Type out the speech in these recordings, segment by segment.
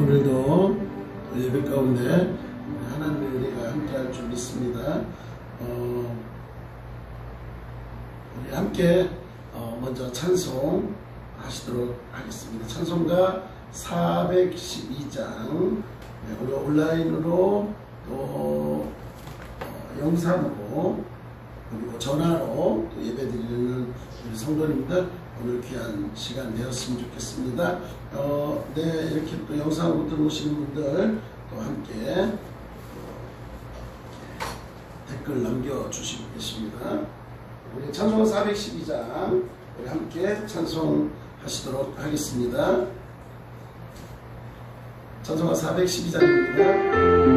오늘도 예배 가운데 하나님의 은혜가 함께할 줄 믿습니다. 우리 함께 먼저 찬송 하시도록 하겠습니다. 찬송가 412장, 우리 온라인으로 또 영상으로 그리고 전화로 또 예배드리는 우리 성도님들 오늘 귀한 시간 되었으면 좋겠습니다. 이렇게 또 영상으로 들어오시는 분들 또 함께 댓글 남겨주시고 계십니다. 우리 찬송가 412장 우리 함께 찬송하시도록 하겠습니다. 찬송가 412장입니다.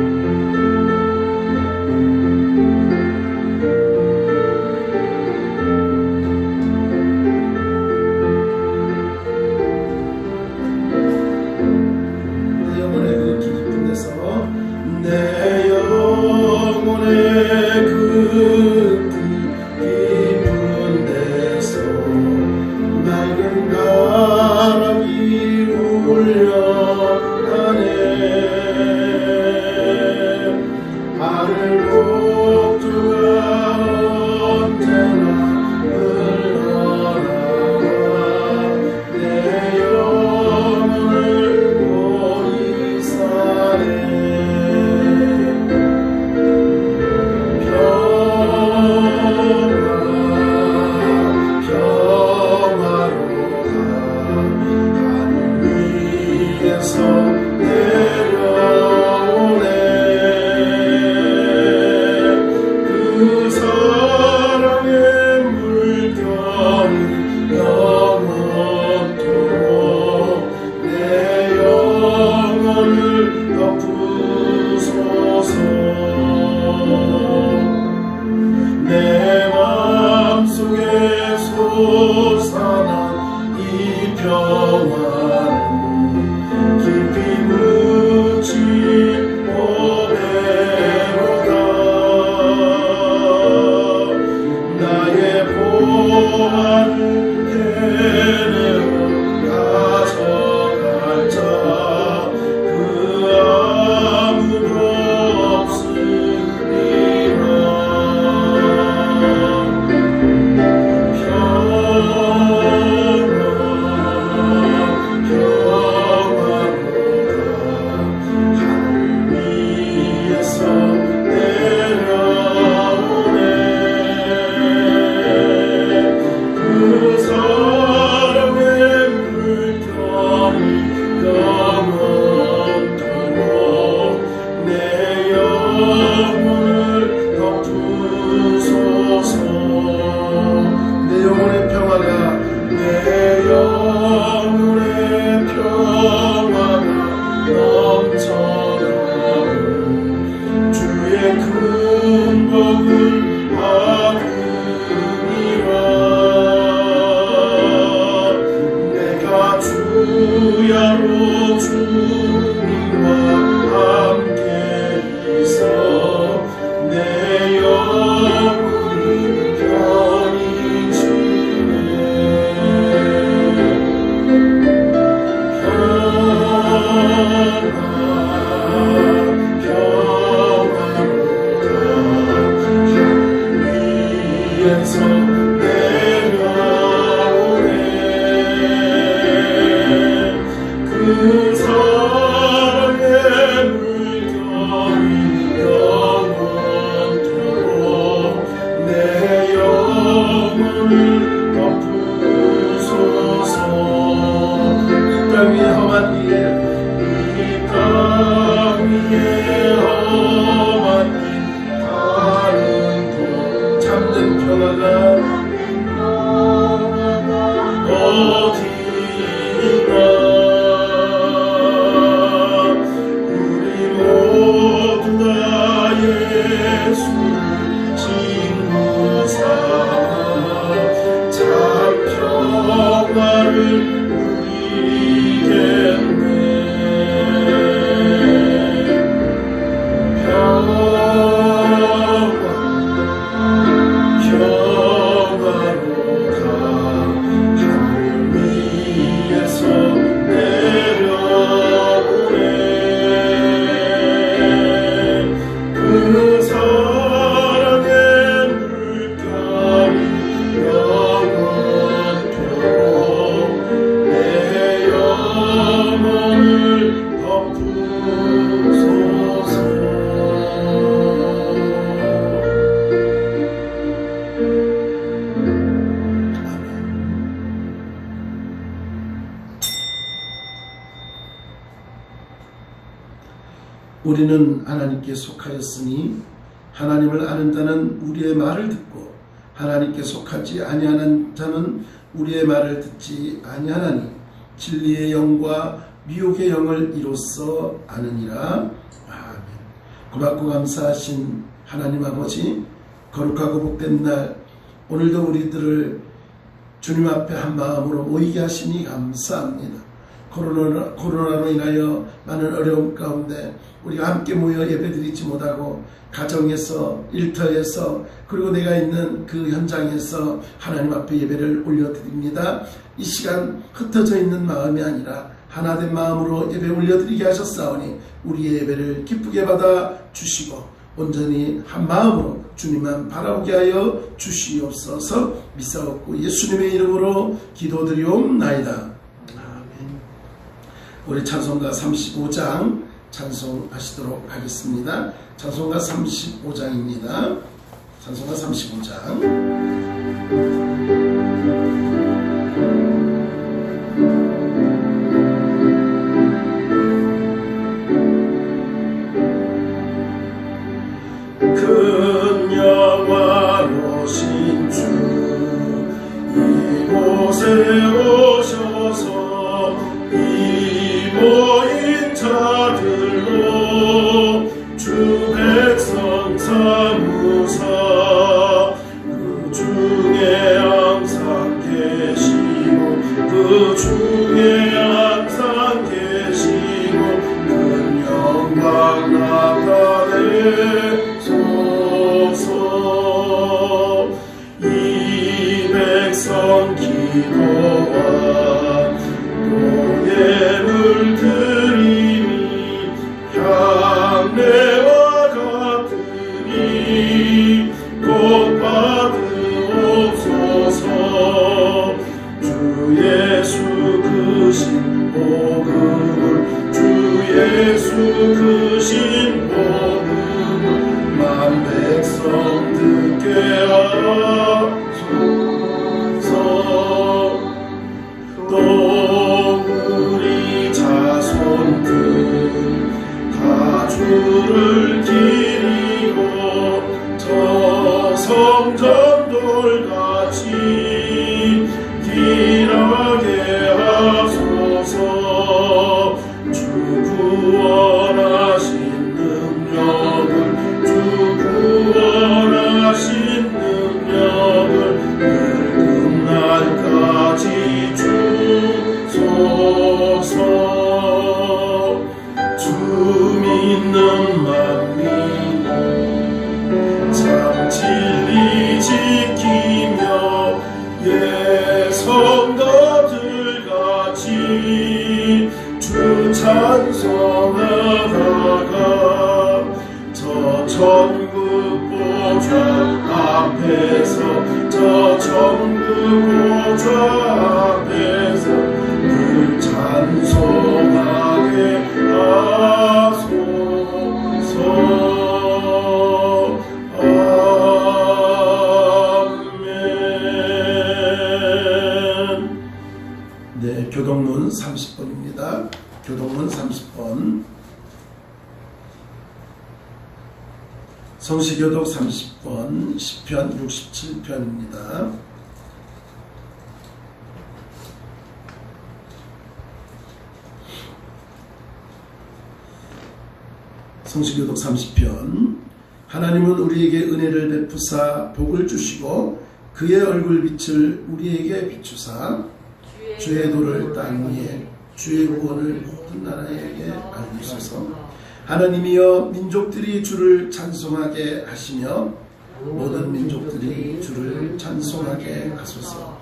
우리는 하나님께 속하였으니 하나님을 아는 자는 우리의 말을 듣고 하나님께 속하지 아니하는 자는 우리의 말을 듣지 아니하나니 진리의 영과 미혹의 영을 이로써 아느니라. 아멘. 고맙고 감사하신 하나님 아버지, 거룩하고 복된 날 오늘도 우리들을 주님 앞에 한 마음으로 모이게 하시니 감사합니다. 코로나로 인하여 많은 어려움 가운데 우리가 함께 모여 예배드리지 못하고 가정에서, 일터에서, 그리고 내가 있는 그 현장에서 하나님 앞에 예배를 올려드립니다. 이 시간 흩어져 있는 마음이 아니라 하나된 마음으로 예배 올려드리게 하셨사오니 우리의 예배를 기쁘게 받아 주시고 온전히 한 마음으로 주님만 바라보게 하여 주시옵소서. 믿사옵고 예수님의 이름으로 기도드리옵나이다. 아멘. 우리 찬송가 35장 찬송하시도록 하겠습니다. 찬송가 35장입니다. 찬송가 35장. 큰 영화로신 주 이곳에 오셔서 이 모인 자들로 주 백성 삼으사 그 중에 항상 계시고 그 중에 항상 계시고 큰 영광 나타내 이 백성 기도와 노예 물들임이 향내와 같으니 곧 받으옵소서. 주 예수 크신 복음을 주 예수 크신 복음을 만 백성 듣게 하소서. 또 우리 자손들 다 주를 기리고 저 성전돌같이 길하게 하소서. 주 구원하신 능력을 주 구원하신 능력을 늙은 날까지 주소서. 주 믿는 만민이 참 진리 지키며 예성도들같이 주 찬송하다가 저 천국 보좌 앞에서 저 천국 보좌 앞에서 늘 찬송하게 하소서. 아멘. 네, 교동문 30번입니다. 교동문 30번. 성시교독 30번, 시편 67편입니다. 성시교독 30편. 하나님은 우리에게 은혜를 베푸사 복을 주시고 그의 얼굴빛을 우리에게 비추사 주의 도를 땅 위에 주의 구원을 모든 나라에게 알리소서. 하나님이여 민족들이 주를 찬송하게 하시며 모든 민족들이 주를 찬송하게 하소서.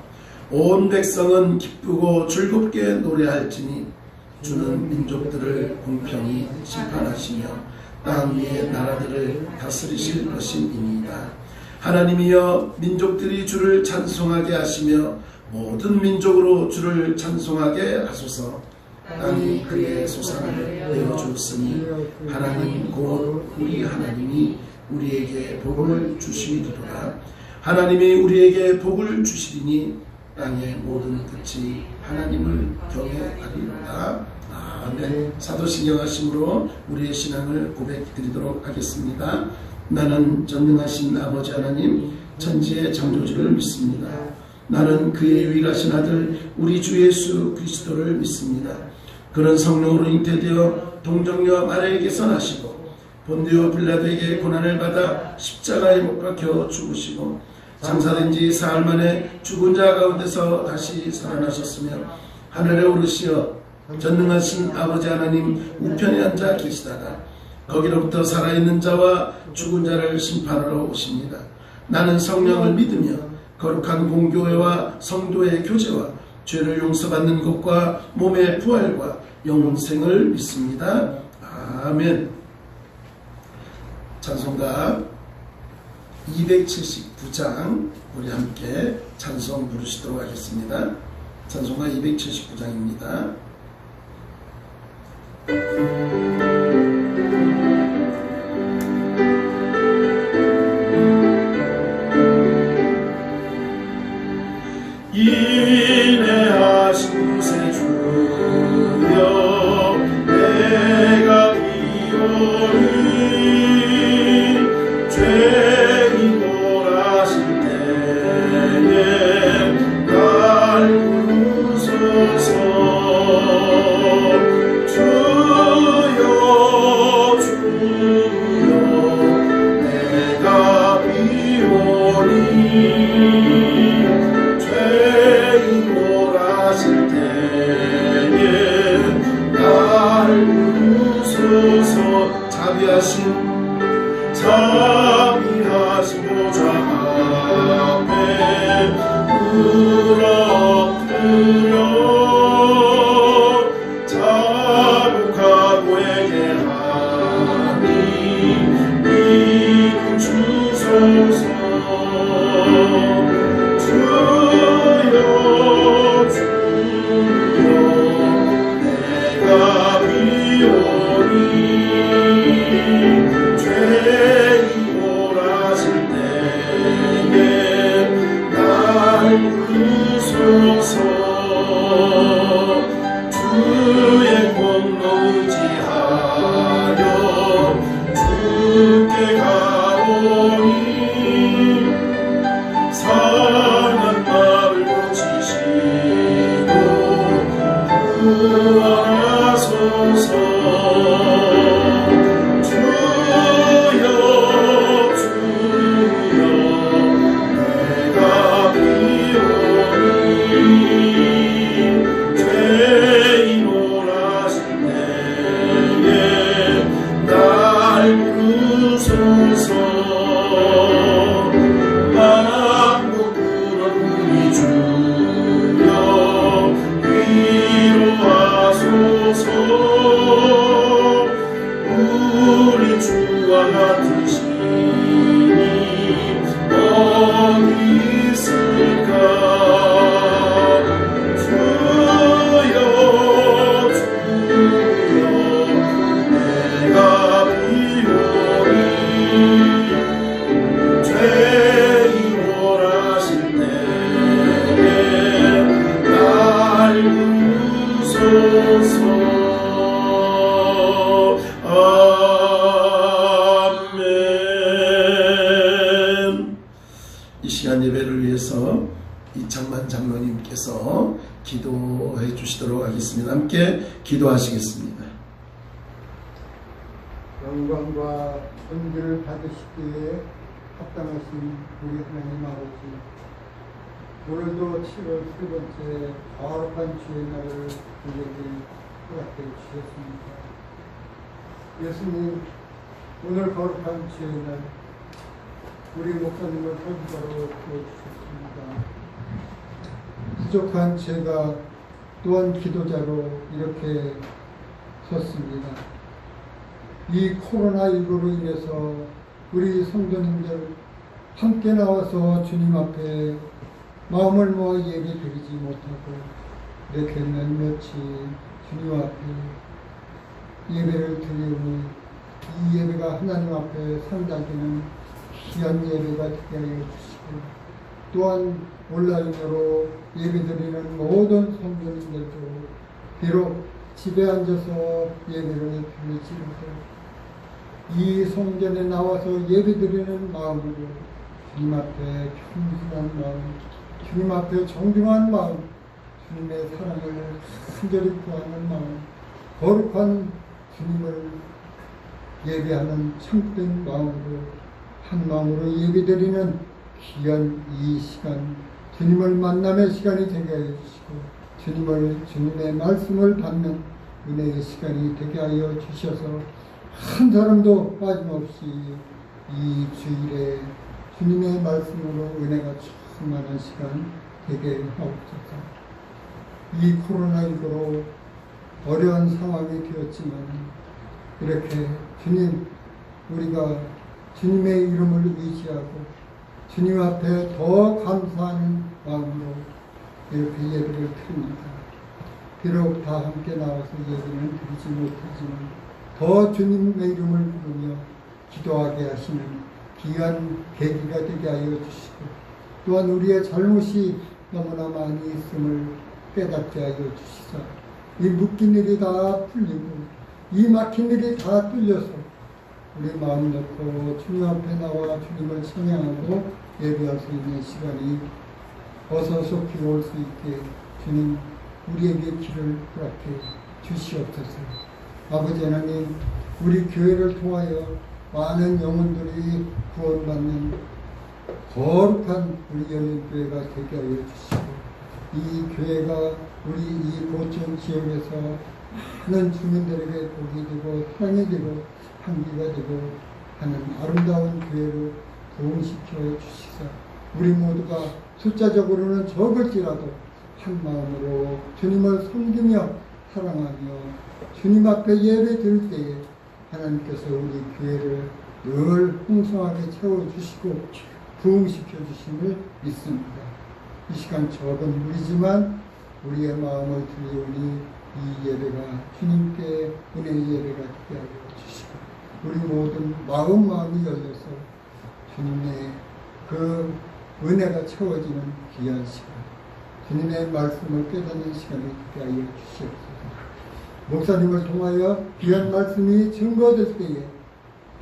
온 백성은 기쁘고 즐겁게 노래할지니 주는 민족들을 공평히 심판하시며 땅 위의 나라들을 다스리실 것임이니이다. 하나님이여 민족들이 주를 찬송하게 하시며 모든 민족으로 주를 찬송하게 하소서. 땅이 그의 소산을 내어주었으니 하나님 곧 우리 하나님이 우리에게 복을 주시리로다. 하나님이 우리에게 복을 주시리니 땅의 모든 끝이 하나님을 경외하리로다. 아멘. 사도신경 하심으로 우리의 신앙을 고백드리도록 하겠습니다. 나는 전능하신 아버지 하나님 천지의 창조주를 믿습니다. 나는 그의 유일하신 아들 우리 주 예수 그리스도를 믿습니다. 그는 성령으로 잉태되어 동정녀 마리아에게서 나시고 본디오 빌라도에게 고난을 받아 십자가에 못 박혀 죽으시고 장사된 지 사흘 만에 죽은 자 가운데서 다시 살아나셨으며 하늘에 오르시어 전능하신 아버지 하나님 우편에 앉아 계시다가 거기로부터 살아있는 자와 죽은 자를 심판하러 오십니다. 나는 성령을 믿으며 거룩한 공교회와 성도의 교제와 죄를 용서받는 것과 몸의 부활과 영생을 믿습니다. 아멘. 찬송가 279장 우리 함께 찬송 부르시도록 하겠습니다. 찬송가 279장입니다. 인내하신 곳에 주여 내가 비오니 죄인 몰아실 때에 날 부르소서. 주여 주여 내가 비오니 죄인 몰아실 때에 날 부르소서. 자비하신 보좌 앞에 물어엎드려 자복하고 회개하니 이름 주소서. 주여 주여 내가 비오니 죄인 몰아실 때에 날 부르소서. 주의 공로 의지하여 주께 가오니 상한 마음을 고치시고 구하소서. 주여 주여 내가 비오니 죄인 몰아실 때에 날 부르소서. 만국 부른 우리 주여 위로하소서. 우리 주와 같으시니 어디 있을까. 주여 주여 내가 비오니 죄인 몰아실 때에 날 부르소서. 아멘. 이 시간 예배를 위해서 이창만 장로님께서 기도해 주시도록 하겠습니다. 함께 기도하시겠습니다. 영광과 존귀를 받으시기에 합당하신 우리 하나님 아버지, 오늘도 7월 세 번째 거룩한 주의 날을 우리에게 허락해 주셨습니다. 예수님, 오늘 거룩한 주의 날 우리 목사님을 선지자로 부어주셨습니다. 부족한 제가 또한 기도자로 이렇게 섰습니다. 이 코로나19로 인해서 우리 성도님들 함께 나와서 주님 앞에 마음을 모아 예배 드리지 못하고 이렇게 몇몇이 주님 앞에 예배를 드리오니 이 예배가 하나님 앞에 상달되는 귀한 예배가 되게 하여 주시고, 또한 온라인으로 예배드리는 모든 성도님들도 비록 집에 앉아서 예배를 드리지로서 이 성전에 나와서 예배드리는 마음으로 주님 앞에 겸손한 마음, 주님 앞에 정중한 마음, 주님의 사랑을 간절히 구하는 마음, 거룩한 주님을 예배하는 참된 마음으로 한 마음으로 예배드리는 귀한 이 시간, 주님을 만남의 시간이 되게 하여 주시고 주님의 말씀을 받는 은혜의 시간이 되게 하여 주셔서 한 사람도 빠짐없이 이 주일에 주님의 말씀으로 은혜가 충만한 시간 되게 하옵소서. 이 코로나19로 어려운 상황이 되었지만 이렇게 주님, 우리가 주님의 이름을 의지하고 주님 앞에 더 감사하는 마음으로 이렇게 예배를 드립니다. 비록 다 함께 나와서 예배는 드리지 못하지만 더 주님의 이름을 부르며 기도하게 하시는 귀한 계기가 되게 하여 주시고 또한 우리의 잘못이 너무나 많이 있음을 깨닫게 하여 주시사 이 묶인 일이 다 풀리고 이 막힌 일이 다 뚫려서 우리 마음 놓고 주님 앞에 나와 주님을 찬양하고 예배할 수 있는 시간이 어서 속히 올 수 있게 주님 우리에게 길을 허락해 주시옵소서. 아버지 하나님, 우리 교회를 통하여 많은 영혼들이 구원받는 거룩한 우리 열린교회가 되게 하여 주시고 이 교회가 우리 이 고촌 지역에서 많은 주민들에게 복이 되고 사랑이 되고 향기가 되고 하는 아름다운 교회로 부흥시켜 주시사 우리 모두가 숫자적으로는 적을지라도 한 마음으로 주님을 섬기며 사랑하며 주님 앞에 예배 드릴 때에 하나님께서 우리 교회를 늘 풍성하게 채워주시고 부흥시켜 주심을 믿습니다. 이 시간 적은 무리지만 우리의 마음을 들리오니 이 예배가 주님께 은혜의 예배가 되게 하여 주시고 우리 모든 마음이 열려서 주님의 그 은혜가 채워지는 귀한 시간, 주님의 말씀을 깨닫는 시간이 되게 하여 주시옵소서. 목사님을 통하여 귀한 말씀이 증거될 때에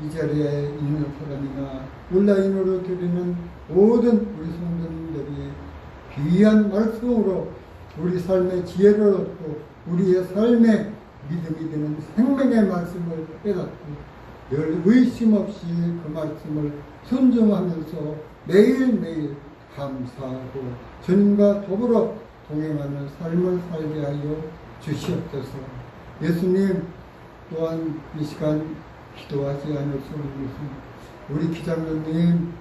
이 자리에 있는 사람이나 온라인으로 드리는 모든 우리 성도님들이 귀한 말씀으로 우리 삶의 지혜를 얻고 우리의 삶의 믿음이 되는 생명의 말씀을 깨닫고 늘 의심 없이 그 말씀을 순종하면서 매일매일 감사하고 주님과 더불어 동행하는 삶을 살게 하여 주시옵소서. 예수님 또한 이 시간 기도하지 않을 수 없는 것은 우리 기장로님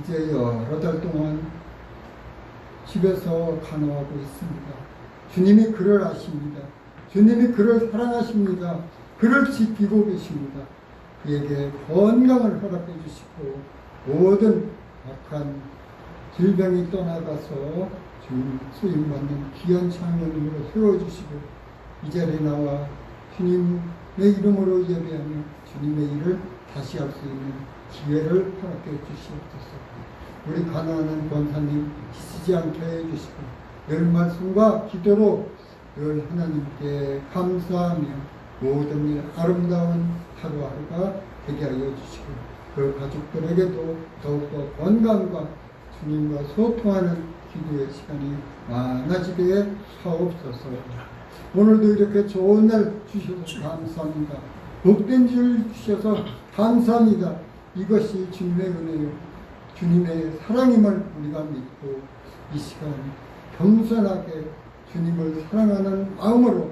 이제 여러 달 동안 집에서 간호하고 있습니다. 주님이 그를 아십니다. 주님이 그를 사랑하십니다. 그를 지키고 계십니다. 그에게 건강을 허락해 주시고 모든 악한 질병이 떠나가서 주님 수임받는 귀한 창년으로 세워주시고 이 자리에 나와 주님의 이름으로 예배하며 주님의 일을 다시 할 수 있는 기회를 허락해 주시옵소서. 우리 가난한 권사님 지치지 않게 해주시고 늘 말씀과 기도로 늘 하나님께 감사하며 모든 일 아름다운 하루하루가 되게 하여 주시고 그 가족들에게도 더욱더 건강과 주님과 소통하는 기도의 시간이 많아지게 하옵소서. 오늘도 이렇게 좋은 날 주셔서 감사합니다. 복된 줄 주셔서 감사합니다. 이것이 주님의 은혜요 주님의 사랑임을 우리가 믿고 이 시간 겸손하게 주님을 사랑하는 마음으로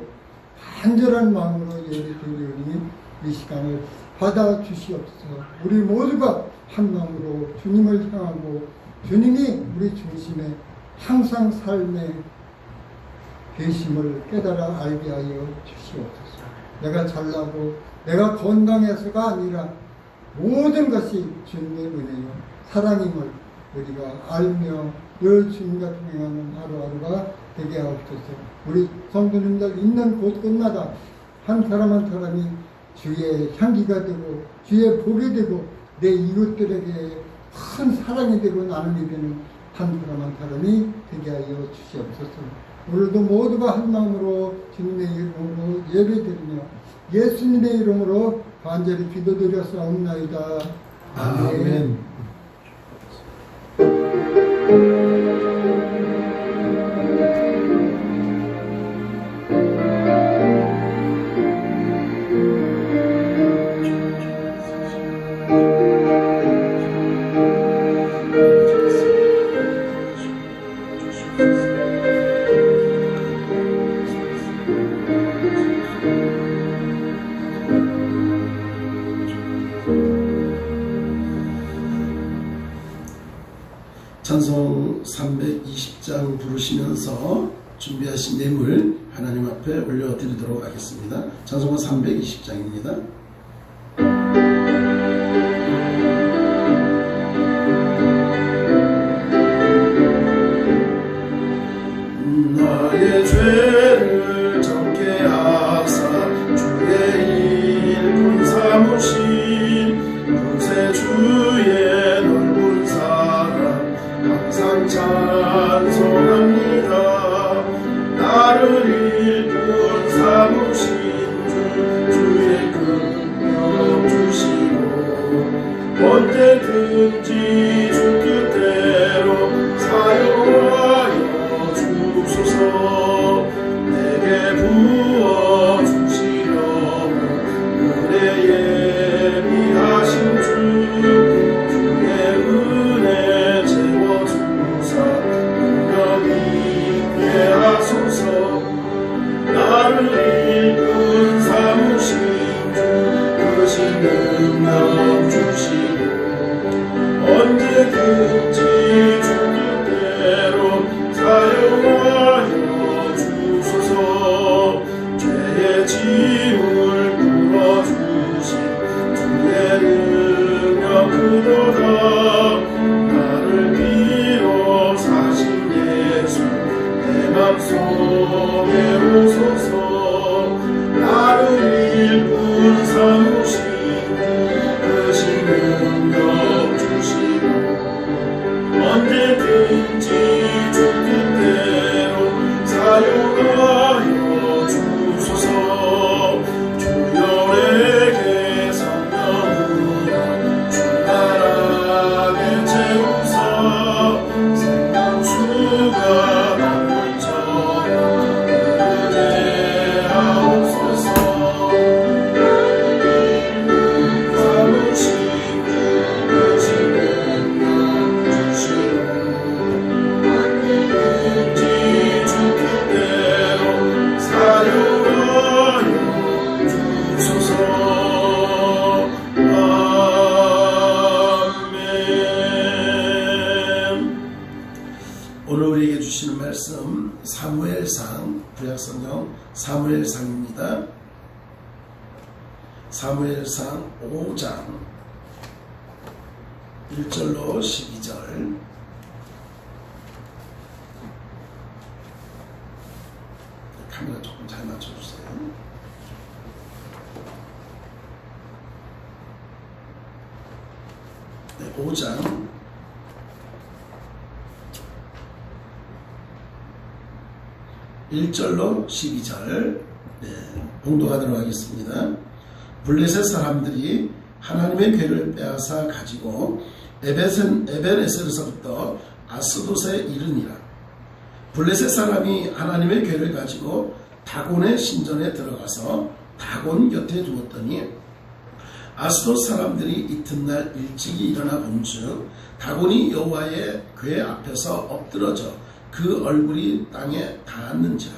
간절한 마음으로 예배드리오니 이 시간을 받아 주시옵소서. 우리 모두가 한 마음으로 주님을 향하고 주님이 우리 중심에 항상 삶의 계심을 깨달아 알게 하여 주시옵소서. 내가 잘나고 내가 건강해서가 아니라 모든 것이 주님의 은혜요 사랑임을 우리가 알며 늘 주님과 동행하는 하루하루가 되게 하옵소서. 우리 성도님들 있는 곳곳마다 한 사람 한 사람이 주의 향기가 되고 주의 복이 되고 내 이웃들에게 큰 사랑이 되고 나눔이 되는 한 사람 한 사람이 되게 하여 주시옵소서. 오늘도 모두가 한 마음으로 주님의 이름으로 예배드리며 예수님의 이름으로 간절히 기도드렸사옵나이다. 아멘. 찬송 320장 부르시면서 준비하신 예물 하나님 앞에 올려드리도록 하겠습니다. 찬송은 320장입니다. 나의 죄를 적게 하사 주의 일꾼 삼으신 구세 주의 넓은 사랑 항상 찬송합니다. 나를 일꾼 삼으신 주의 긍휼 주시고 언제든지 주 뜻대로 사용하여 주소서. 내게 부어 주시려고 은혜 예비하신 주의 은혜 채워주사 능력 있게 하소서. 나를 일꾼 삼으신 주 크신 능력 주시고 언제든지 주 뜻대로 사용하여 주소서. 죄의 짐을 풀어주신 주의 능력 크도다. 나를 빌어 사신 예수 내 맘속에 오소서. 나를 일꾼 삼으신 크신 능력 주시고 언제든지 주 뜻대로 사용하여 주소서. 주여에게 성령으로 충만하게 채우사 생명수가 나물처럼 은혜 하옵소서. 삼으신 크신 능력 주시고 언제든지 주 뜻대로 사용하여 주소서. 아멘. 오늘 우리에게 주시는 말씀 사무엘상, 구약성경 사무엘상입니다. 사무엘상 5장 1절로 12절. 카메라 조금 잘 맞춰주세요. 네, 5장 1절로 12절 봉독하도록 하겠습니다. 블레셋 사람들이 하나님의 궤를 빼앗아 가지고 에벤에셀에서부터 아스돗에 이르니라. 블레셋 사람이 하나님의 궤를 가지고 다곤의 신전에 들어가서 다곤 곁에 두었더니 아스돗 사람들이 이튿날 일찍이 일어나 본즉 다곤이 여호와의 궤 앞에서 엎드러져 그 얼굴이 땅에 닿았는지라.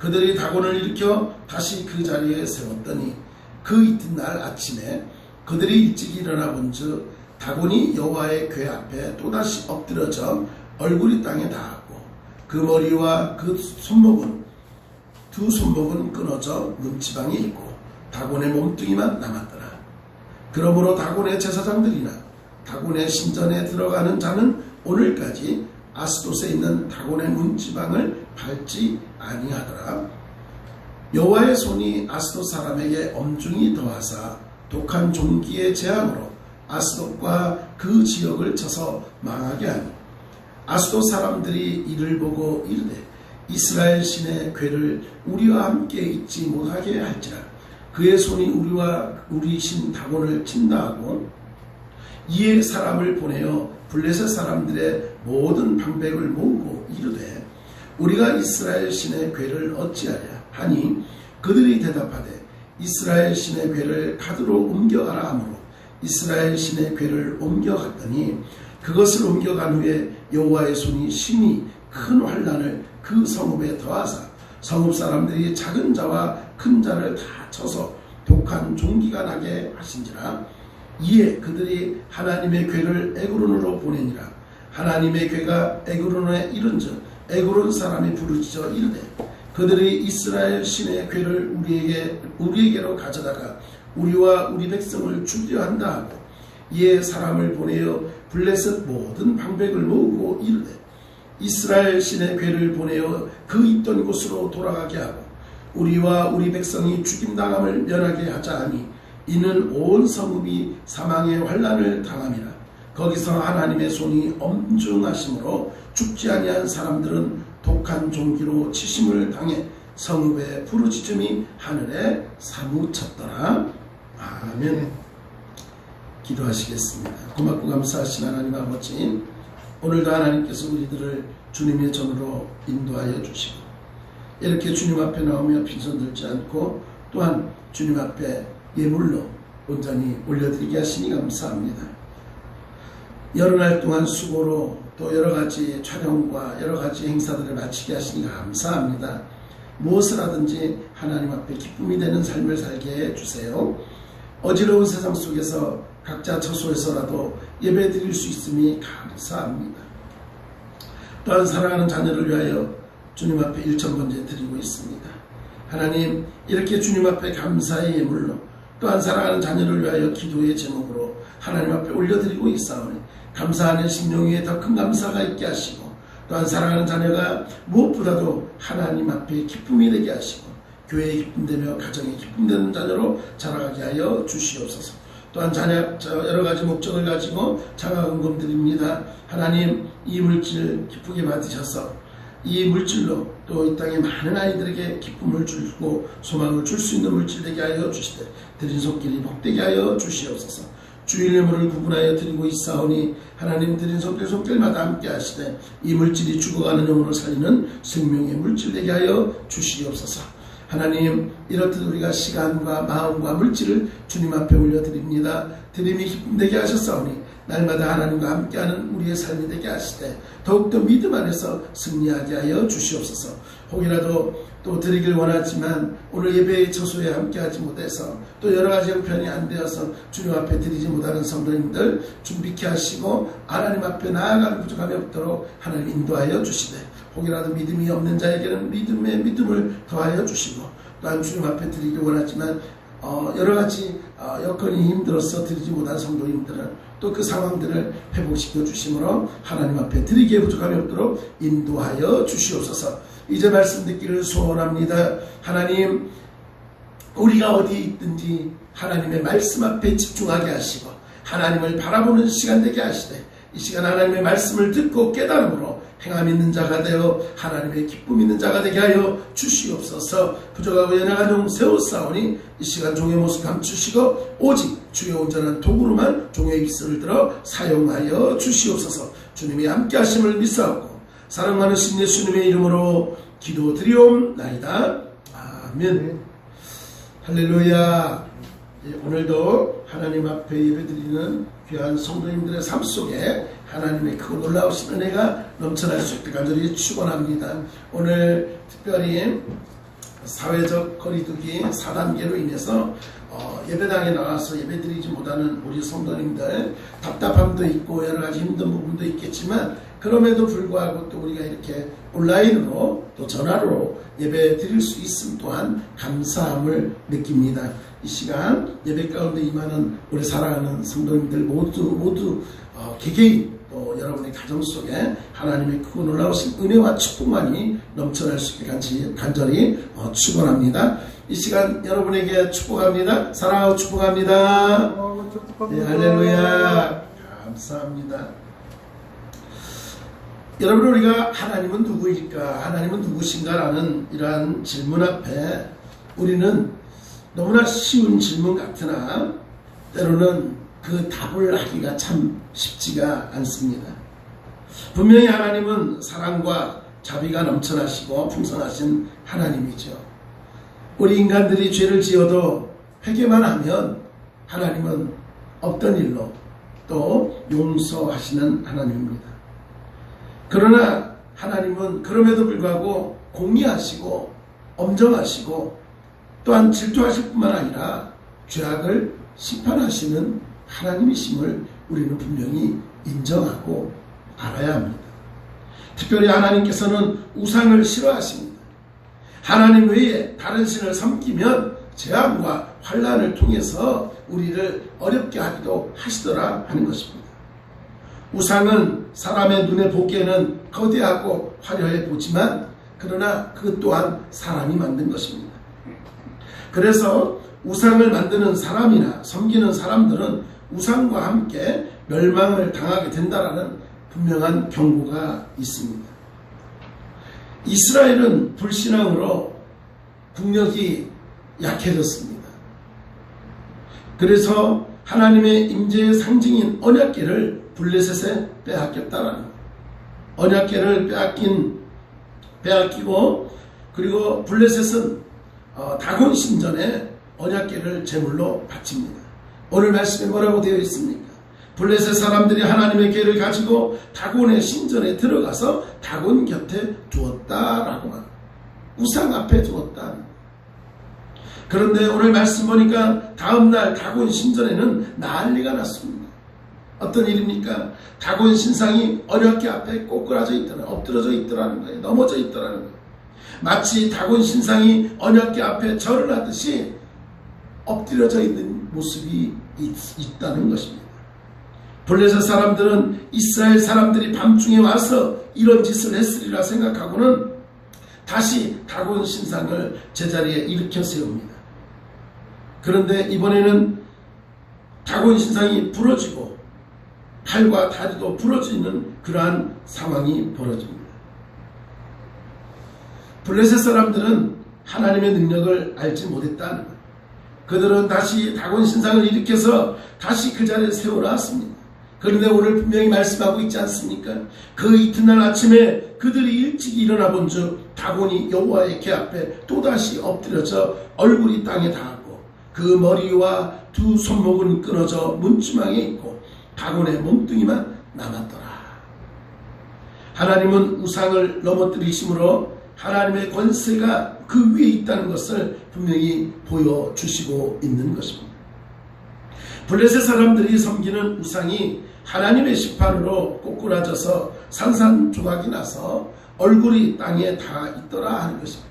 그들이 다곤을 일으켜 다시 그 자리에 세웠더니 그 이튿날 아침에 그들이 일찍 일어나 본즉 다곤이 여호와의 궤 앞에 또다시 엎드러져 얼굴이 땅에 닿았고 그 머리와 그 손목은 두 손목은 끊어져 문지방이 있고 다곤의 몸뚱이만 남았더라. 그러므로 다곤의 제사장들이나 다곤의 신전에 들어가는 자는 오늘까지 아스돗에 있는 다곤의 문지방을 밟지 아니하더라. 여호와의 손이 아스돗 사람에게 엄중히 더하사 독한 종기의 재앙으로 아스돗과 그 지역을 쳐서 망하게 하니 아수도 사람들이 이를 보고 이르되 이스라엘 신의 괴를 우리와 함께 있지 못하게 할지라. 그의 손이 우리와 우리 신 다곤을 친다 하고 이에 사람을 보내어 블레셋 사람들의 모든 방백을 모으고 이르되 우리가 이스라엘 신의 괴를 어찌하랴 하니 그들이 대답하되 이스라엘 신의 괴를 가드로 옮겨가라 하므로 이스라엘 신의 괴를 옮겨갔더니 그것을 옮겨간 후에 여호와의 손이 심히 큰 환난을 그 성읍에 더하사 성읍 사람들이 작은 자와 큰 자를 다 쳐서 독한 종기가 나게 하신지라. 이에 그들이 하나님의 괴를 에그론으로 보내니라. 하나님의 괴가 에그론에 이른즉 에그론 사람이 부르짖어 이르되 그들이 이스라엘 신의 괴를 우리에게로 가져다가 우리와 우리 백성을 죽이려 한다 하고 이에 사람을 보내어 블레셋 모든 방백을 모으고 이르되 이스라엘 신의 괴를 보내어 그 있던 곳으로 돌아가게 하고 우리와 우리 백성이 죽임당함을 면하게 하자 하니 이는 온 성읍이 사망의 환난을 당함이라. 거기서 하나님의 손이 엄중하심으로 죽지 아니한 사람들은 독한 종기로 치심을 당해 성읍의 부르짖음이 하늘에 사무쳤더라. 아멘. 기도하시겠습니다. 고맙고 감사하신 하나님 아버지, 오늘도 하나님께서 우리들을 주님의 전으로 인도하여 주시고 이렇게 주님 앞에 나오며 빈손 들지 않고 또한 주님 앞에 예물로 온전히 올려드리게 하시니 감사합니다. 여러 날 동안 수고로 또 여러가지 촬영과 여러가지 행사들을 마치게 하시니 감사합니다. 무엇을 하든지 하나님 앞에 기쁨이 되는 삶을 살게 해주세요. 어지러운 세상 속에서 각자 처소에서라도 예배 드릴 수 있음이 감사합니다. 또한 사랑하는 자녀를 위하여 주님 앞에 일천번제 드리고 있습니다. 하나님, 이렇게 주님 앞에 감사의 예물로 또한 사랑하는 자녀를 위하여 기도의 제목으로 하나님 앞에 올려드리고 있사오니 감사하는 심령 위에 더 큰 감사가 있게 하시고 또한 사랑하는 자녀가 무엇보다도 하나님 앞에 기쁨이 되게 하시고 교회의 기쁨되며 가정의 기쁨되는 자녀로 자라가게 하여 주시옵소서. 또한 자녀 여러가지 목적을 가지고 장학금금 드립니다. 하나님, 이 물질 기쁘게 받으셔서 이 물질로 또 이 땅에 많은 아이들에게 기쁨을 주고 소망을 줄 수 있는 물질 되게 하여 주시되 드린 손길이 복되게 하여 주시옵소서. 주일 예물을 구분하여 드리고 있사오니 하나님 드린 손길마다 함께 하시되 이 물질이 죽어가는 영혼을 살리는 생명의 물질 되게 하여 주시옵소서. 하나님, 이렇듯 우리가 시간과 마음과 물질을 주님 앞에 올려드립니다. 드림이 기쁨되게 하셨사오니 날마다 하나님과 함께하는 우리의 삶이 되게 하시되 더욱더 믿음 안에서 승리하게 하여 주시옵소서. 혹이라도 또 드리길 원하지만 오늘 예배의 처소에 함께하지 못해서 또 여러가지 형편이 안 되어서 주님 앞에 드리지 못하는 성도님들 준비케 하시고 하나님 앞에 나아갈 부족함이 없도록 하나님 인도하여 주시되 혹이라도 믿음이 없는 자에게는 믿음을 더하여 주시고 또한 주님 앞에 드리기 원하지만 여러가지 여건이 힘들어서 드리지 못한 성도님들은 또 그 상황들을 회복시켜 주심으로 하나님 앞에 드리기에 부족함이 없도록 인도하여 주시옵소서. 이제 말씀 듣기를 소원합니다. 하나님, 우리가 어디에 있든지 하나님의 말씀 앞에 집중하게 하시고 하나님을 바라보는 시간 되게 하시되 이 시간 하나님의 말씀을 듣고 깨달음으로 행함 있는 자가 되어 하나님의 기쁨 있는 자가 되게 하여 주시옵소서. 부족하고 연약한 종 세우사오니 이 시간 종의 모습 감추시고 오직 주의 온전한 도구로만 종의 입술을 들어 사용하여 주시옵소서. 주님이 함께 하심을 믿사옵고 사랑 많으신 예수님의 이름으로 기도드리옵나이다. 아멘. 할렐루야. 오늘도 하나님 앞에 예배드리는 귀한 성도님들의 삶 속에 하나님의 크고 놀라우신 은혜가 넘쳐날 수 있게 간절히 축원합니다. 오늘 특별히 사회적 거리두기 4단계로 인해서 예배당에 나와서 예배드리지 못하는 우리 성도님들 답답함도 있고 여러가지 힘든 부분도 있겠지만 그럼에도 불구하고 또 우리가 이렇게 온라인으로 또 전화로 예배 드릴 수 있음 또한 감사함을 느낍니다. 이 시간 예배 가운데 임하는 우리 사랑하는 성도님들 모두 개개인 또 여러분의 가정 속에 하나님의 크고 놀라우신 은혜와 축복만이 넘쳐날 수 있게 간절히 축원합니다. 이 시간 여러분에게 축복합니다. 사랑하고 축복합니다. 네, 할렐루야. 감사합니다. 여러분, 우리가 하나님은 누구일까? 하나님은 누구신가라는 이러한 질문 앞에 우리는 너무나 쉬운 질문 같으나 때로는 그 답을 하기가 참 쉽지가 않습니다. 분명히 하나님은 사랑과 자비가 넘쳐나시고 풍성하신 하나님이죠. 우리 인간들이 죄를 지어도 회개만 하면 하나님은 없던 일로 또 용서하시는 하나님입니다. 그러나 하나님은 그럼에도 불구하고 공의하시고 엄정하시고 또한 질투하실 뿐만 아니라 죄악을 심판하시는 하나님이심을 우리는 분명히 인정하고 알아야 합니다. 특별히 하나님께서는 우상을 싫어하십니다. 하나님 외에 다른 신을 섬기면 재앙과 환난을 통해서 우리를 어렵게 하기도 하시더라 하는 것입니다. 우상은 사람의 눈에 보기에는 거대하고 화려해 보지만 그러나 그것 또한 사람이 만든 것입니다. 그래서 우상을 만드는 사람이나 섬기는 사람들은 우상과 함께 멸망을 당하게 된다라는 분명한 경고가 있습니다. 이스라엘은 불신앙으로 국력이 약해졌습니다. 그래서 하나님의 임재의 상징인 언약궤를 블레셋에 빼앗겼다라는 것. 언약궤를 빼앗기고 그리고 블레셋은 다곤 신전에 언약궤를 제물로 바칩니다. 오늘 말씀에 뭐라고 되어 있습니까? 블레셋 사람들이 하나님의 궤를 가지고 다곤의 신전에 들어가서 다곤 곁에 두었다라고 합니다. 우상 앞에 두었다. 그런데 오늘 말씀 보니까 다음날 다곤 신전에는 난리가 났습니다. 어떤 일입니까? 다곤 신상이 언약궤 앞에 꼬꾸라져 있더라, 엎드러져 있더라는 거예요. 넘어져 있더라는 거예요. 마치 다곤 신상이 언약궤 앞에 절을 하듯이 엎드려져 있는 모습이 있다는 것입니다. 블레셋 사람들은 이스라엘 사람들이 밤중에 와서 이런 짓을 했으리라 생각하고는 다시 다곤 신상을 제자리에 일으켜 세웁니다. 그런데 이번에는 다곤 신상이 부러지고 팔과 다리도 부러지는 그러한 상황이 벌어집니다. 블레셋 사람들은 하나님의 능력을 알지 못했다는 것. 그들은 다시 다곤 신상을 일으켜서 다시 그 자리에 세워놨습니다. 그런데 오늘 분명히 말씀하고 있지 않습니까? 그 이튿날 아침에 그들이 일찍 일어나 본즉 다곤이 여호와의 궤 앞에 또다시 엎드려져 얼굴이 땅에 닿았고 그 머리와 두 손목은 끊어져 문지방에 있고 다곤의 몸뚱이만 남았더라. 하나님은 우상을 넘어뜨리심으로 하나님의 권세가 그 위에 있다는 것을 분명히 보여주시고 있는 것입니다. 블레셋 사람들이 섬기는 우상이 하나님의 심판으로 꼬꾸라져서 산산조각이 나서 얼굴이 땅에 닿아 있더라 하는 것입니다.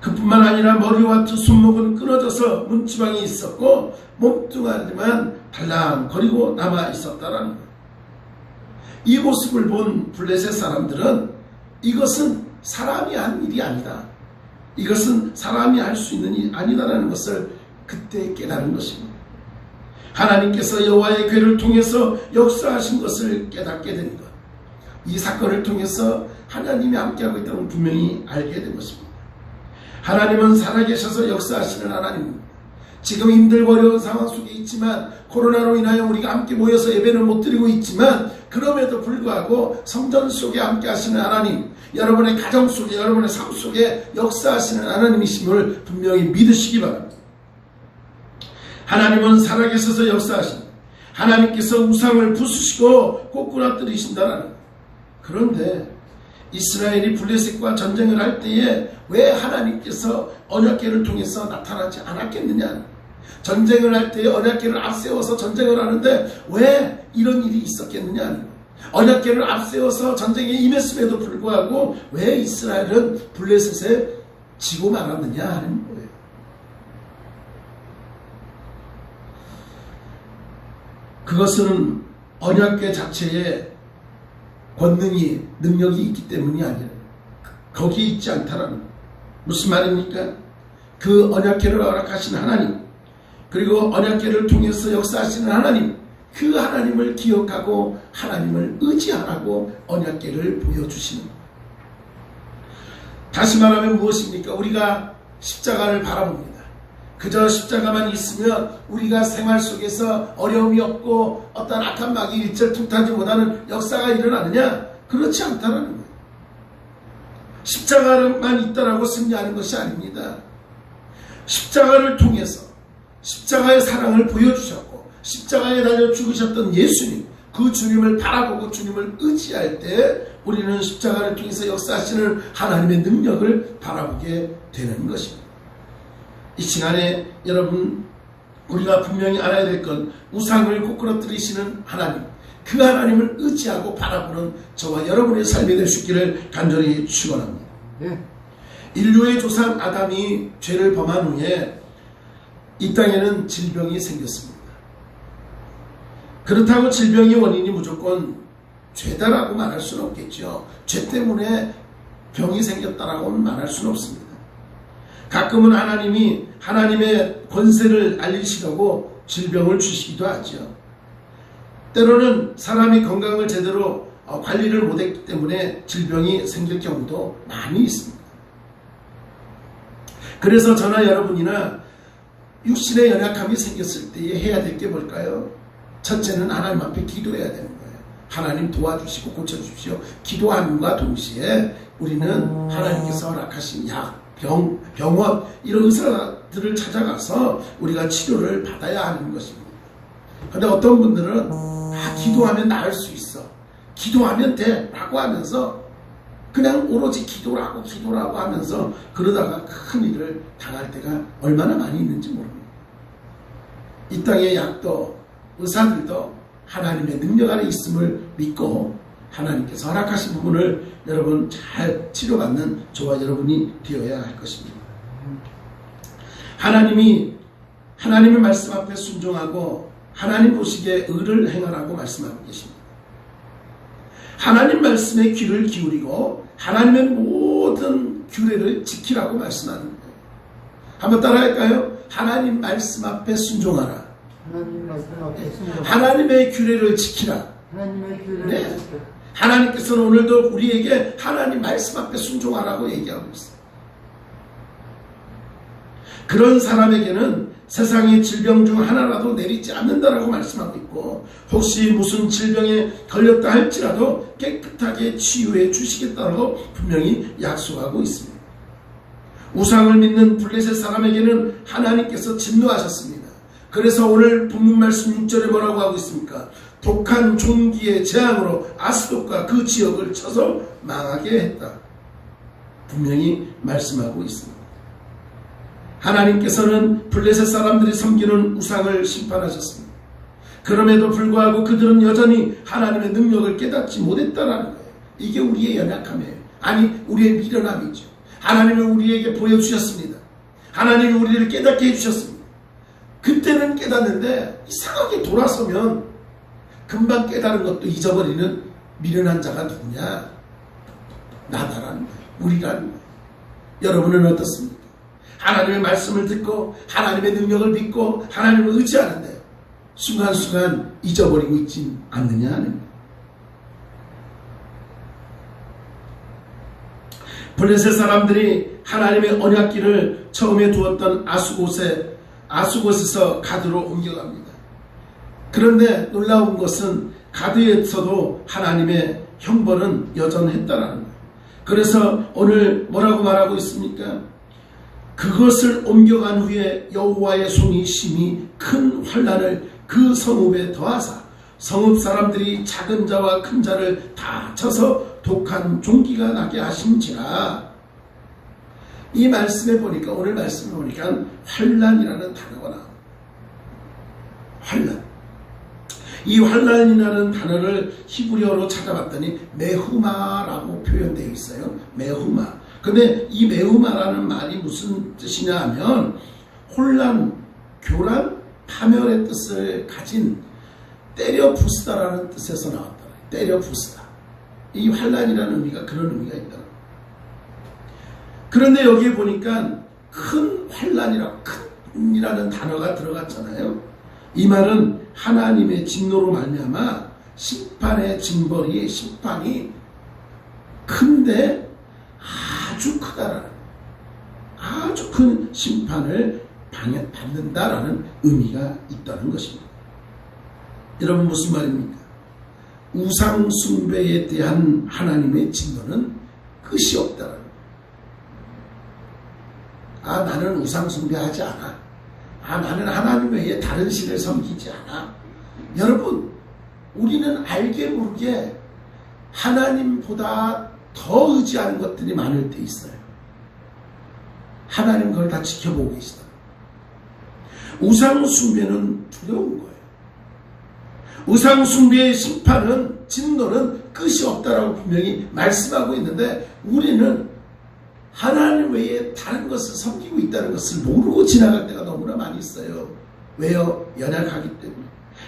그뿐만 아니라 머리와 두 손목은 끊어져서 문지방이 있었고 몸뚱아리만 달랑거리고 남아 있었다라는 것. 이 모습을 본 블레셋 사람들은 이것은 사람이 한 일이 아니다. 이것은 사람이 할 수 있는 일이 아니다라는 것을 그때 깨달은 것입니다. 하나님께서 여호와의 궤를 통해서 역사하신 것을 깨닫게 된 것. 이 사건을 통해서 하나님이 함께하고 있다는 걸 분명히 알게 된 것입니다. 하나님은 살아계셔서 역사하시는 하나님입니다. 지금 힘들고 어려운 상황 속에 있지만 코로나로 인하여 우리가 함께 모여서 예배를 못 드리고 있지만 그럼에도 불구하고 성전 속에 함께 하시는 하나님, 여러분의 가정 속에 여러분의 삶 속에 역사하시는 하나님이심을 분명히 믿으시기 바랍니다. 하나님은 살아계셔서 역사하십니다. 하나님께서 우상을 부수시고 꼬꾸라뜨리신다라는 것. 그런데 이스라엘이 블레셋과 전쟁을 할 때에 왜 하나님께서 언약궤를 통해서 나타나지 않았겠느냐. 전쟁을 할 때에 언약궤를 앞세워서 전쟁을 하는데 왜 이런 일이 있었겠느냐. 언약궤를 앞세워서 전쟁에 임했음에도 불구하고 왜 이스라엘은 블레셋에 지고 말았느냐 하는 거예요. 그것은 언약궤 자체에 권능이 능력이 있기 때문이 아니라 거기에 있지 않다라는 것. 무슨 말입니까? 그 언약궤를 허락하신 하나님, 그리고 언약궤를 통해서 역사하시는 하나님, 그 하나님을 기억하고 하나님을 의지하라고 언약궤를 보여주시는 것. 다시 말하면 무엇입니까? 우리가 십자가를 바라봅니다. 그저 십자가만 있으면 우리가 생활 속에서 어려움이 없고 어떤 악한 막이 일절통하지 못하는 역사가 일어나느냐? 그렇지 않다는 거예요. 십자가만 있다라고 승리하는 것이 아닙니다. 십자가를 통해서 십자가의 사랑을 보여주셨고 십자가에 달려 죽으셨던 예수님, 그 주님을 바라보고 주님을 의지할 때 우리는 십자가를 통해서 역사하시는 하나님의 능력을 바라보게 되는 것입니다. 이 시간에 여러분, 우리가 분명히 알아야 될 건 우상을 꼬꾸라뜨리시는 하나님, 그 하나님을 의지하고 바라보는 저와 여러분의 삶이 될 수 있기를 간절히 축원합니다. 인류의 조상 아담이 죄를 범한 후에 이 땅에는 질병이 생겼습니다. 그렇다고 질병의 원인이 무조건 죄다라고 말할 수는 없겠죠. 죄 때문에 병이 생겼다라고는 말할 수는 없습니다. 가끔은 하나님이 하나님의 권세를 알리시려고 질병을 주시기도 하죠. 때로는 사람이 건강을 제대로 관리를 못했기 때문에 질병이 생길 경우도 많이 있습니다. 그래서 저나 여러분이나 육신의 연약함이 생겼을 때에 해야 될 게 뭘까요? 첫째는 하나님 앞에 기도해야 되는 거예요. 하나님 도와주시고 고쳐주십시오. 기도함과 동시에 우리는 하나님께서 허락하신 약, 병원 이런 의사들을 찾아가서 우리가 치료를 받아야 하는 것입니다. 그런데 어떤 분들은 기도하면 나을 수 있어, 기도하면 돼 라고 하면서 그냥 오로지 기도라고 하면서 그러다가 큰일을 당할 때가 얼마나 많이 있는지 모릅니다. 이 땅의 약도 의사들도 하나님의 능력 안에 있음을 믿고 하나님께서 허락하신 부분을 여러분 잘 치료받는 저와 여러분이 되어야 할 것입니다. 하나님의 말씀 앞에 순종하고 하나님 보시기에 의를 행하라고 말씀하고 계십니다. 하나님 말씀에 귀를 기울이고 하나님의 모든 규례를 지키라고 말씀하는 거예요. 한번 따라할까요? 하나님 말씀 앞에 순종하라. 하나님의 규례를 지키라. 네. 하나님께서는 오늘도 우리에게 하나님 말씀 앞에 순종하라고 얘기하고 있어요. 그런 사람에게는 세상의 질병 중 하나라도 내리지 않는다라고 말씀하고 있고, 혹시 무슨 질병에 걸렸다 할지라도 깨끗하게 치유해 주시겠다고 분명히 약속하고 있습니다. 우상을 믿는 블레셋 사람에게는 하나님께서 진노하셨습니다. 그래서 오늘 본문 말씀 6절에 뭐라고 하고 있습니까? 독한 종기의 재앙으로 아스돗과 그 지역을 쳐서 망하게 했다. 분명히 말씀하고 있습니다. 하나님께서는 블레셋 사람들이 섬기는 우상을 심판하셨습니다. 그럼에도 불구하고 그들은 여전히 하나님의 능력을 깨닫지 못했다라는 거예요. 이게 우리의 연약함이에요. 아니, 우리의 미련함이죠. 하나님은 우리에게 보여주셨습니다. 하나님이 우리를 깨닫게 해주셨습니다. 그때는 깨닫는데 이상하게 돌아서면 금방 깨달은 것도 잊어버리는 미련한 자가 누구냐? 나다라는 거예요. 우리라는 거예요. 여러분은 어떻습니까? 하나님의 말씀을 듣고 하나님의 능력을 믿고 하나님을 의지하는데 순간순간 잊어버리고 있지 않느냐 하는 거예요. 블레셋 사람들이 하나님의 언약궤를 처음에 두었던 아수곳에서 가드로 옮겨갑니다. 그런데 놀라운 것은 가드에서도 하나님의 형벌은 여전했다라는 거예요. 그래서 오늘 뭐라고 말하고 있습니까? 그것을 옮겨간 후에 여호와의 손이 심히 큰 환난을 그 성읍에 더하사 성읍 사람들이 작은 자와 큰 자를 다 쳐서 독한 종기가 나게 하심지라. 이 말씀에 보니까, 오늘 말씀에 보니까 환난이라는 단어가 나옵니다. 환난. 이 환난이라는 단어를 히브리어로 찾아봤더니 메후마라고 표현되어 있어요. 메후마. 근데 이 메후마라는 말이 무슨 뜻이냐 하면 혼란, 교란, 파멸의 뜻을 가진 때려 부수다라는 뜻에서 나왔다. 때려 부수다. 이 환난이라는 의미가 그런 의미가 있다. 그런데 여기에 보니까 큰 환난이라고, 큰이라는 단어가 들어갔잖아요. 이 말은 하나님의 진노로 말미암아 심판의 징벌이 심판이 큰데 아주 크다라는, 아주 큰 심판을 받는다라는 의미가 있다는 것입니다. 여러분, 무슨 말입니까? 우상 숭배에 대한 하나님의 진노는 끝이 없다라는. 나는 우상 숭배하지 않아. 나는 하나님 외에 다른 신을 섬기지 않아. 여러분, 우리는 알게 모르게 하나님보다 더 의지하는 것들이 많을 때 있어요. 하나님 그걸 다 지켜보고 계시다. 우상 숭배는 두려운 거예요. 우상 숭배의 심판은, 진노는 끝이 없다라고 분명히 말씀하고 있는데, 우리는 하나님 외에 다른 것을 섬기고 있다는 것을 모르고 지나갈 때가 너무나 많이 있어요. 왜요? 연약하기 때문에.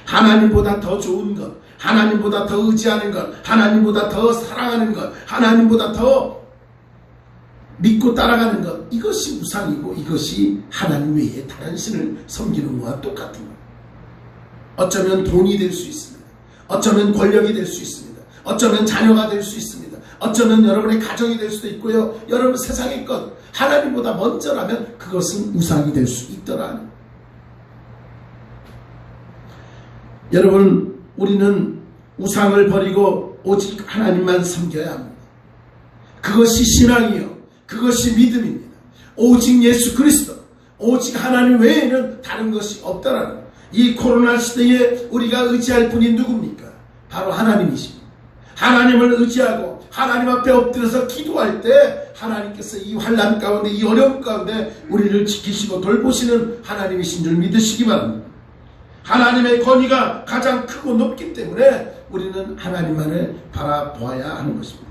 하나님보다 더 좋은 것, 하나님보다 더 의지하는 것, 하나님보다 더 사랑하는 것, 하나님보다 더 믿고 따라가는 것, 이것이 우상이고 이것이 하나님 외에 다른 신을 섬기는 것과 똑같은 거예요. 어쩌면 돈이 될 수 있습니다. 어쩌면 권력이 될 수 있습니다. 어쩌면 자녀가 될 수 있습니다. 어쩌면 여러분의 가정이 될 수도 있고요. 여러분 세상의 것, 하나님보다 먼저라면 그것은 우상이 될 수 있더라는. 여러분, 우리는 우상을 버리고 오직 하나님만 섬겨야 합니다. 그것이 신앙이요, 그것이 믿음입니다. 오직 예수 그리스도, 오직 하나님 외에는 다른 것이 없다라는. 이 코로나 시대에 우리가 의지할 분이 누굽니까? 바로 하나님이십니다. 하나님을 의지하고 하나님 앞에 엎드려서 기도할 때 하나님께서 이 환난 가운데, 이 어려움 가운데 우리를 지키시고 돌보시는 하나님이신 줄 믿으시기 바랍니다. 하나님의 권위가 가장 크고 높기 때문에 우리는 하나님만을 바라보아야 하는 것입니다.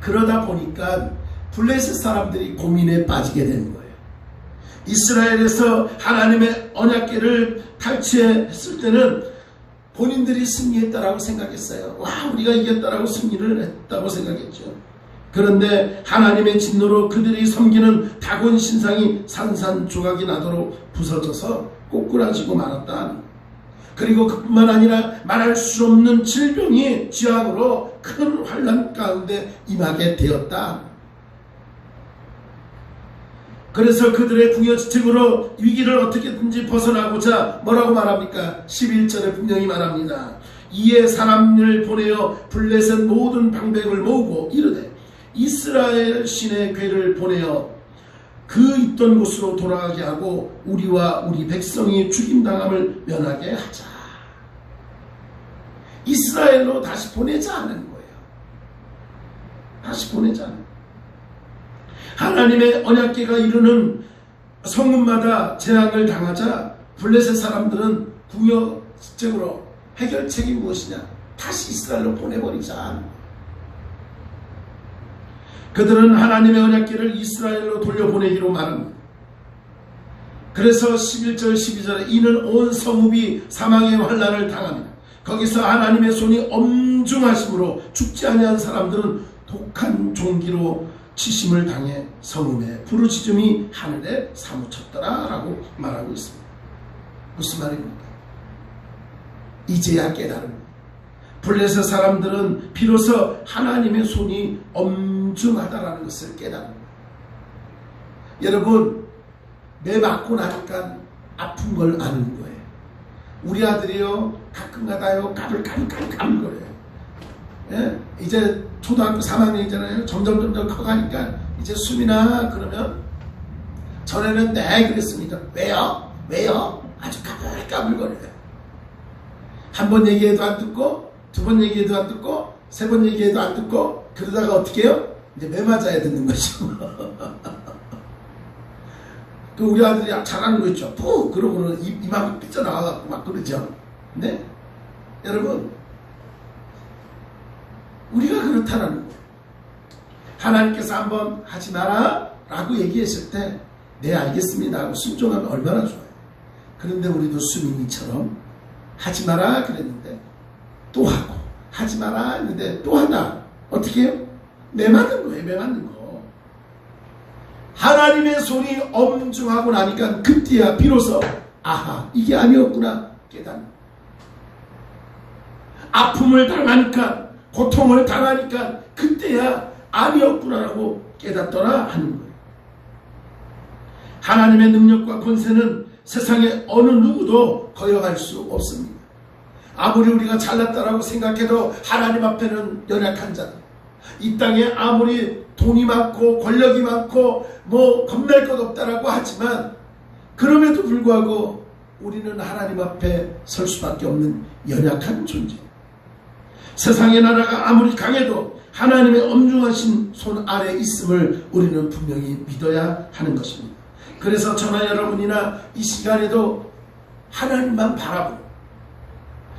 그러다 보니까 블레셋 사람들이 고민에 빠지게 되는 거예요. 이스라엘에서 하나님의 언약궤를 탈취했을 때는 본인들이 승리했다라고 생각했어요. 와, 우리가 이겼다라고 승리를 했다고 생각했죠. 그런데 하나님의 진노로 그들이 섬기는 다곤 신상이 산산조각이 나도록 부서져서 꼬꾸라지고 말았다. 그리고 그뿐만 아니라 말할 수 없는 질병이 지향으로 큰 환난 가운데 임하게 되었다. 그래서 그들의 궁여지책으로 위기를 어떻게든지 벗어나고자 뭐라고 말합니까? 11절에 분명히 말합니다. 이에 사람을 보내어 블레셋 모든 방백을 모으고 이르되 이스라엘 신의 궤를 보내어 그 있던 곳으로 돌아가게 하고 우리와 우리 백성이 죽임당함을 면하게 하자. 이스라엘로 다시 보내자는 거예요. 다시 보내자는. 하나님의 언약궤가 이루는 성읍마다 재앙을 당하자 블레셋 사람들은 궁여지책으로 해결책이 무엇이냐? 다시 이스라엘로 보내버리자. 그들은 하나님의 언약궤를 이스라엘로 돌려보내기로 말합니다. 그래서 11절 12절에 이는 온 성읍이 사망의 환난을 당합니다. 거기서 하나님의 손이 엄중하심으로 죽지 아니한 사람들은 독한 종기로 치심을 당해 성읍의 부르짖음이 하늘에 사무쳤더라 라고 말하고 있습니다. 무슨 말입니까? 이제야 깨달은 블레셋 사람들은 비로소 하나님의 손이 엄중하다라는 것을 깨달은. 여러분, 매 맞고 나니까 아픈 걸 아는 거예요. 우리 아들이요 가끔가다요 까불거려요. 예? 이제 초등학교 3학년이잖아요. 점점 커가니까 이제 수민아 그러면 전에는 네 그랬습니다. 왜요? 아주 까불거려요. 한 번 얘기해도 안 듣고, 두 번 얘기해도 안 듣고, 세 번 얘기해도 안 듣고, 그러다가 어떻게 해요? 이제 매 맞아야 듣는 거죠. 그 우리 아들이 잘하는 거 있죠. 푹! 그러고는 이만큼 삐져나와갖고 막 그러죠. 근데 여러분, 우리가 그렇다는 거예요. 하나님께서 한번 하지 마라 라고 얘기했을 때 네 알겠습니다 하고 순종하면 얼마나 좋아요. 그런데 우리도 수민이처럼 하지 마라 그랬는데 또 하고, 하지 마라 했는데 또 한다. 어떻게 해요? 매 맞는 거예요. 매 맞는 거. 하나님의 손이 엄중하고 나니까 그때야 비로소 아하, 이게 아니었구나 깨닫는. 아픔을 당하니까, 고통을 당하니까 그때야 아니었구나라고 깨닫더라 하는 거예요. 하나님의 능력과 권세는 세상에 어느 누구도 거역할 수 없습니다. 아무리 우리가 잘났다라고 생각해도 하나님 앞에는 연약한 자들, 이 땅에 아무리 돈이 많고 권력이 많고 뭐 겁날 것 없다라고 하지만 그럼에도 불구하고 우리는 하나님 앞에 설 수밖에 없는 연약한 존재. 세상의 나라가 아무리 강해도 하나님의 엄중하신 손 아래에 있음을 우리는 분명히 믿어야 하는 것입니다. 그래서 저나 여러분이나 이 시간에도 하나님만 바라보고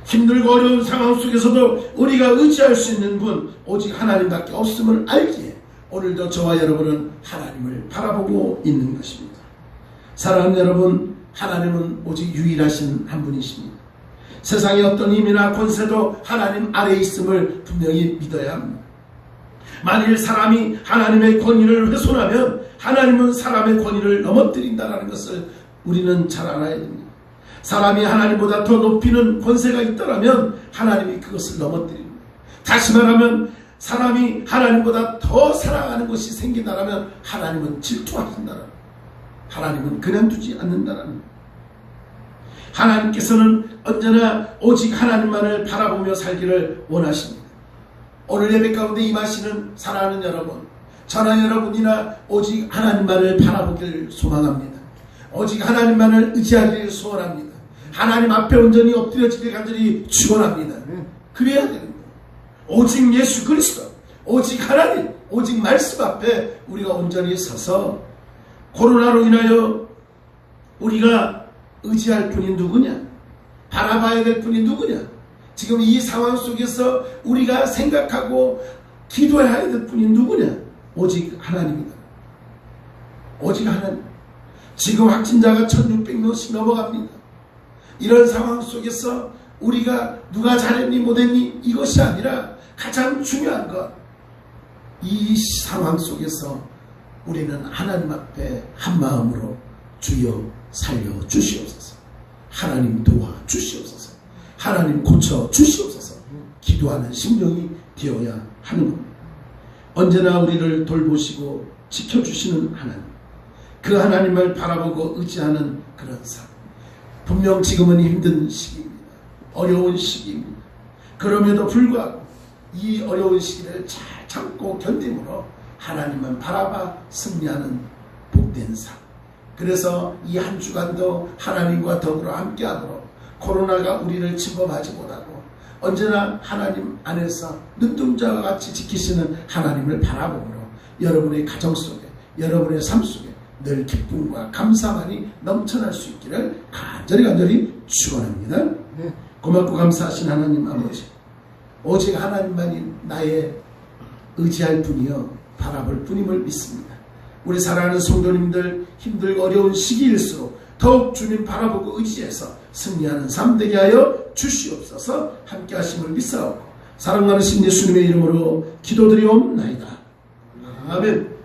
힘들고 어려운 상황 속에서도 우리가 의지할 수 있는 분 오직 하나님밖에 없음을 알기에 오늘도 저와 여러분은 하나님을 바라보고 있는 것입니다. 사랑하는 여러분, 하나님은 오직 유일하신 한 분이십니다. 세상의 어떤 힘이나 권세도 하나님 아래에 있음을 분명히 믿어야 합니다. 만일 사람이 하나님의 권위를 훼손하면 하나님은 사람의 권위를 넘어뜨린다는 것을 우리는 잘 알아야 됩니다. 사람이 하나님보다 더 높이는 권세가 있더라면 하나님이 그것을 넘어뜨립니다. 다시 말하면 사람이 하나님보다 더 사랑하는 것이 생긴다면 하나님은 질투하신다는, 하나님은 그냥 두지 않는다는. 하나님께서는 언제나 오직 하나님만을 바라보며 살기를 원하십니다. 오늘 예배 가운데 임하시는 사랑하는 여러분, 저나 여러분이나 오직 하나님만을 바라보길 소망합니다. 오직 하나님만을 의지하기를 소원합니다. 하나님 앞에 온전히 엎드려지길 간절히 축원합니다. 그래야 되는 거예요. 오직 예수 그리스도, 오직 하나님, 오직 말씀 앞에 우리가 온전히 서서 코로나로 인하여 우리가 의지할 분이 누구냐? 바라봐야 될 분이 누구냐? 지금 이 상황 속에서 우리가 생각하고 기도해야 될 분이 누구냐? 오직 하나님이다. 오직 하나님. 지금 확진자가 1600명씩 넘어갑니다. 이런 상황 속에서 우리가 누가 잘했니 못했니 이것이 아니라 가장 중요한 것, 이 상황 속에서 우리는 하나님 앞에 한마음으로 주여 살려 주시옵소서, 하나님 도와 주시옵소서, 하나님 고쳐 주시옵소서 기도하는 심령이 되어야 하는 겁니다. 언제나 우리를 돌보시고 지켜주시는 하나님, 그 하나님을 바라보고 의지하는 그런 삶. 분명 지금은 힘든 시기입니다. 어려운 시기입니다. 그럼에도 불구하고 이 어려운 시기를 잘 참고 견딤으로 하나님만 바라봐 승리하는 복된 삶. 그래서 이 한 주간도 하나님과 더불어 함께하도록 코로나가 우리를 침범하지 못하고 언제나 하나님 안에서 눈동자와 같이 지키시는 하나님을 바라보므로 여러분의 가정 속에, 여러분의 삶 속에 늘 기쁨과 감사만이 넘쳐날 수 있기를 간절히 축원합니다. 고맙고 감사하신 하나님 아버지, 오직 하나님만이 나의 의지할 분이요 바라볼 분임을 믿습니다. 우리 사랑하는 성도님들, 힘들고 어려운 시기일수록 더욱 주님 바라보고 의지해서 승리하는 삶 되게 하여 주시옵소서. 함께 하심을 믿사옵고 사랑 많으신 예수님의 이름으로 기도드리옵나이다. 아멘.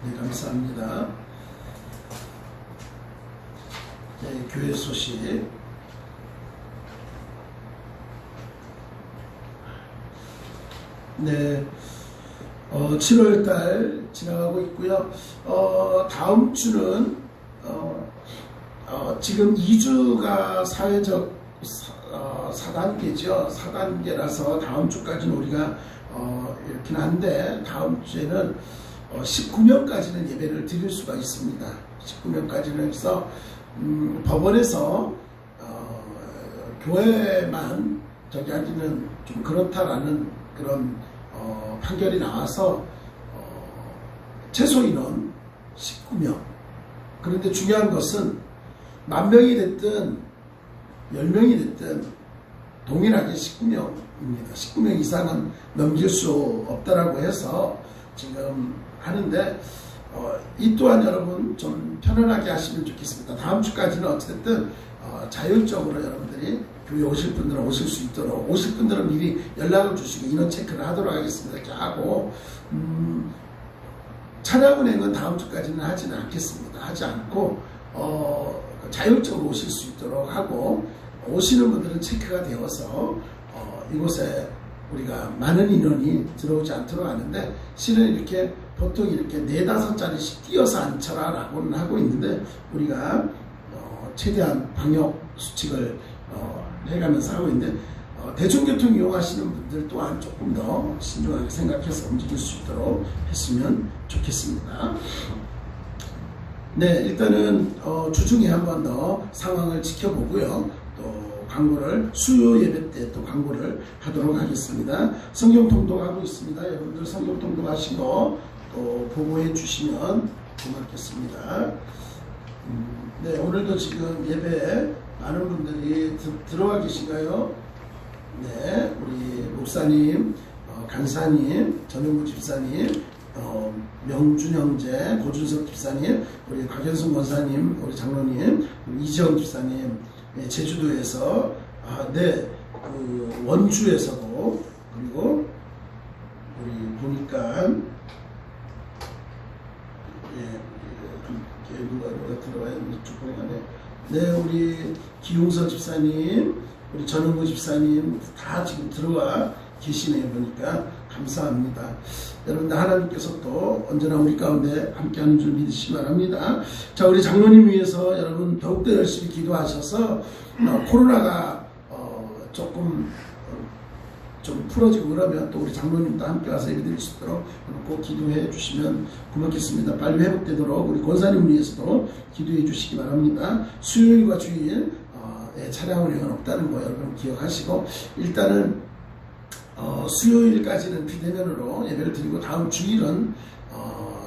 네, 감사합니다. 네, 교회 소식. 네, 7월달 지나가고 있고요. 다음 주는 지금 2주가 사회적 4단계죠. 4단계라서 다음 주까지는 우리가 이렇긴 한데 다음 주에는 19명까지는 예배를 드릴 수가 있습니다. 19명까지는 해서 법원에서 교회만 저기 하기는 좀 그렇다라는 그런 판결이 나와서 최소 인원 19명. 그런데 중요한 것은 10,000명이 됐든 10명이 됐든 동일하게 19명입니다. 19명 이상은 넘길 수 없다라고 해서 지금 하는데 이 또한 여러분 좀 편안하게 하시면 좋겠습니다. 다음 주까지는 어쨌든 자율적으로 여러분들이 교회 오실 분들은 오실 수 있도록, 오실 분들은 미리 연락을 주시고 인원 체크를 하도록 하겠습니다. 이렇게 하고 찬양 운행은 다음 주까지는 하지는 않겠습니다. 하지 않고 자율적으로 오실 수 있도록 하고, 오시는 분들은 체크가 되어서 이곳에 우리가 많은 인원이 들어오지 않도록 하는데, 실은 이렇게 보통 이렇게 4-5자리씩 띄어서 앉혀라 라고는 하고 있는데, 우리가 최대한 방역 수칙을 해가면서 하고 있는데, 대중교통 이용하시는 분들 또한 조금 더 신중하게 생각해서 움직일 수 있도록 했으면 좋겠습니다. 네, 일단은 주중에 한 번 더 상황을 지켜보고요. 또 광고를 수요 예배 때 또 광고를 하도록 하겠습니다. 성경 통독하고 있습니다. 여러분들 성경 통독하시고 또 보고해 주시면 고맙겠습니다. 네, 오늘도 지금 예배에 많은 분들이 들어와 계신가요? 네, 우리 목사님, 간사님, 전용구 집사님, 명준 형제, 고준석 집사님, 우리 곽현승 권사님, 우리 장로님, 우리 이지영 집사님, 네, 제주도에서, 네, 그 원주에서도, 그리고 우리 보니까 누가 들어와야 축복하네. 네, 우리 기용서 집사님, 우리 전은구 집사님 다 지금 들어와 계시네요. 보니까 감사합니다. 여러분들 하나님께서 또 언제나 우리 가운데 함께하는 줄 믿으시기 바랍니다. 자, 우리 장로님 위해서 여러분 더욱더 열심히 기도하셔서 코로나가 좀 풀어지고 그러면 또 우리 장로님도 함께 와서 예배 드릴 수 있도록 꼭 기도해 주시면 고맙겠습니다. 빨리 회복되도록 우리 권사님 위해서도 기도해 주시기 바랍니다. 수요일과 주일 차량 운행은 없다는 거 여러분 기억하시고, 일단은 수요일까지는 비대면으로 예배를 드리고 다음 주일은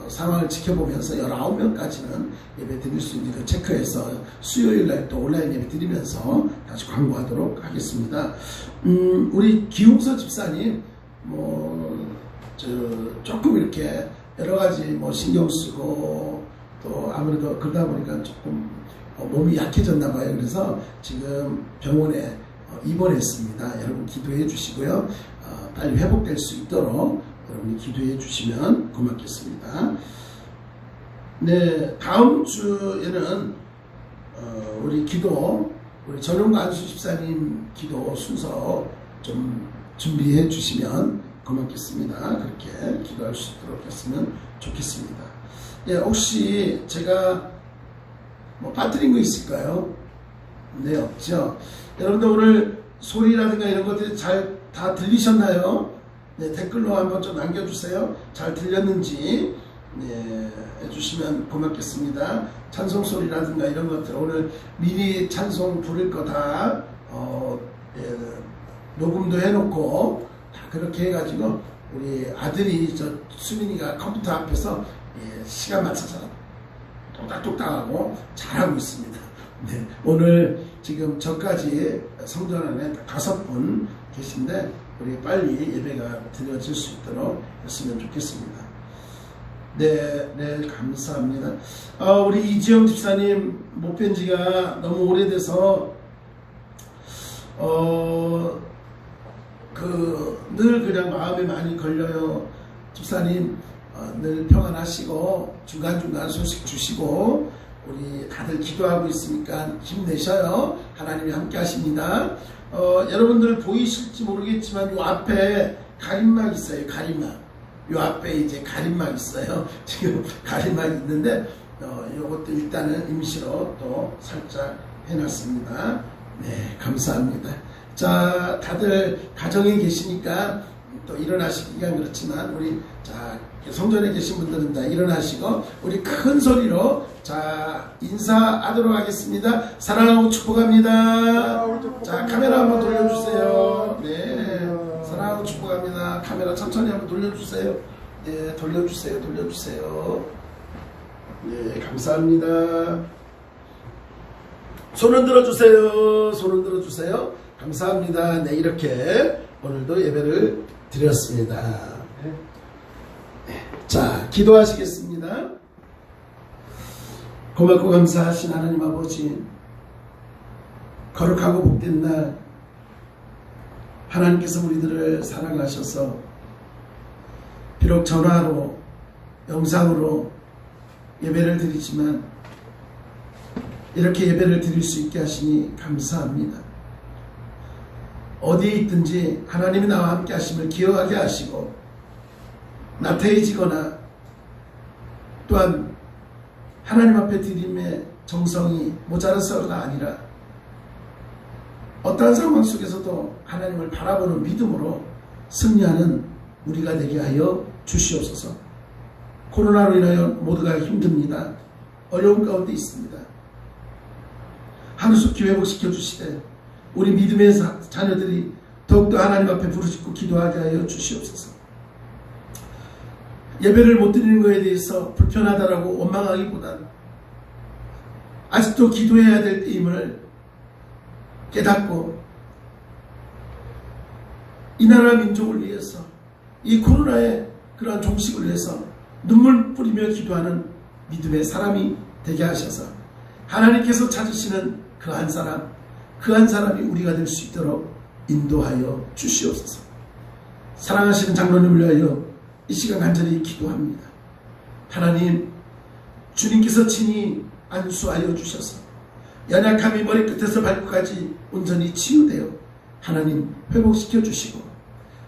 상황을 지켜보면서 19명까지는 예배 드릴 수 있는 그 체크해서 수요일날 또 온라인 예배 드리면서 다시 광고하도록 하겠습니다. 우리 기웅서 집사님 조금 이렇게 여러가지 신경 쓰고 또 아무래도 그러다 보니까 조금 몸이 약해졌나 봐요. 그래서 지금 병원에 입원했습니다. 여러분 기도해 주시고요. 빨리 회복될 수 있도록 여러분이 기도해 주시면 고맙겠습니다. 네, 다음 주에는 우리 전용구 안수 집사님 기도 순서 좀 준비해 주시면 고맙겠습니다. 그렇게 기도할 수 있도록 했으면 좋겠습니다. 네, 혹시 제가 빠뜨린 거 있을까요? 네, 없죠. 여러분들 오늘 소리라든가 이런 것들이 잘 다 들리셨나요? 네, 댓글로 한번 좀 남겨주세요. 잘 들렸는지 해주시면 고맙겠습니다. 찬송 소리라든가 이런 것들 오늘 미리 찬송 부를 거 다 녹음도 해놓고 다 그렇게 해가지고 우리 아들이 수민이가 컴퓨터 앞에서 시간 맞춰서 똑딱똑딱하고 잘하고 있습니다. 네, 오늘 지금 저까지 성전 안에 5분 계신데 우리 빨리 예배가 드려질 수 있도록 했으면 좋겠습니다. 네, 감사합니다. 우리 이지영 집사님 못 뵌 지가 너무 오래돼서 늘 그냥 마음에 많이 걸려요. 집사님 늘 평안하시고 중간중간 소식 주시고 우리 다들 기도하고 있으니까 힘내셔요. 하나님이 함께 하십니다. 여러분들 보이실지 모르겠지만 요 앞에 가림막 있어요. 가림막. 요 앞에 이제 가림막 있어요. 지금 가림막 있는데 요것도 일단은 임시로 또 살짝 해놨습니다. 네, 감사합니다. 자, 다들 가정에 계시니까 또 일어나시기가 그렇지만 우리 성전에 계신 분들은 다 일어나시고 우리 큰 소리로 인사하도록 하겠습니다. 사랑하고 축복합니다. 자, 카메라 한번 돌려주세요. 네, 사랑하고 축복합니다. 카메라 천천히 한번 돌려주세요. 네, 돌려주세요. 네, 감사합니다. 손을 들어주세요. 감사합니다. 네, 이렇게 오늘도 예배를 드렸습니다. 자, 기도하시겠습니다. 고맙고 감사하신 하나님 아버지, 거룩하고 복된 날 하나님께서 우리들을 사랑하셔서 비록 전화로 영상으로 예배를 드리지만 이렇게 예배를 드릴 수 있게 하시니 감사합니다. 어디에 있든지 하나님이 나와 함께 하심을 기억하게 하시고 나태해지거나 또한 하나님 앞에 드림의 정성이 모자라서가 아니라 어떠한 상황 속에서도 하나님을 바라보는 믿음으로 승리하는 우리가 되게 하여 주시옵소서. 코로나로 인하여 모두가 힘듭니다. 어려운 가운데 있습니다. 하루속히 회복시켜 주시되 우리 믿음의 자녀들이 더욱더 하나님 앞에 부르짖고 기도하게 하여 주시옵소서. 예배를 못 드리는 것에 대해서 불편하다라고 원망하기보다는 아직도 기도해야 될 때임을 깨닫고 이 나라 민족을 위해서 이 코로나의 그러한 종식을 위해서 눈물 뿌리며 기도하는 믿음의 사람이 되게 하셔서 하나님께서 찾으시는 그 한 사람이 우리가 될 수 있도록 인도하여 주시옵소서. 사랑하시는 장로님을 위하여 이 시간 간절히 기도합니다. 하나님, 주님께서 친히 안수하여 주셔서 연약함이 머리끝에서 발끝까지 온전히 치유되어 하나님 회복시켜 주시고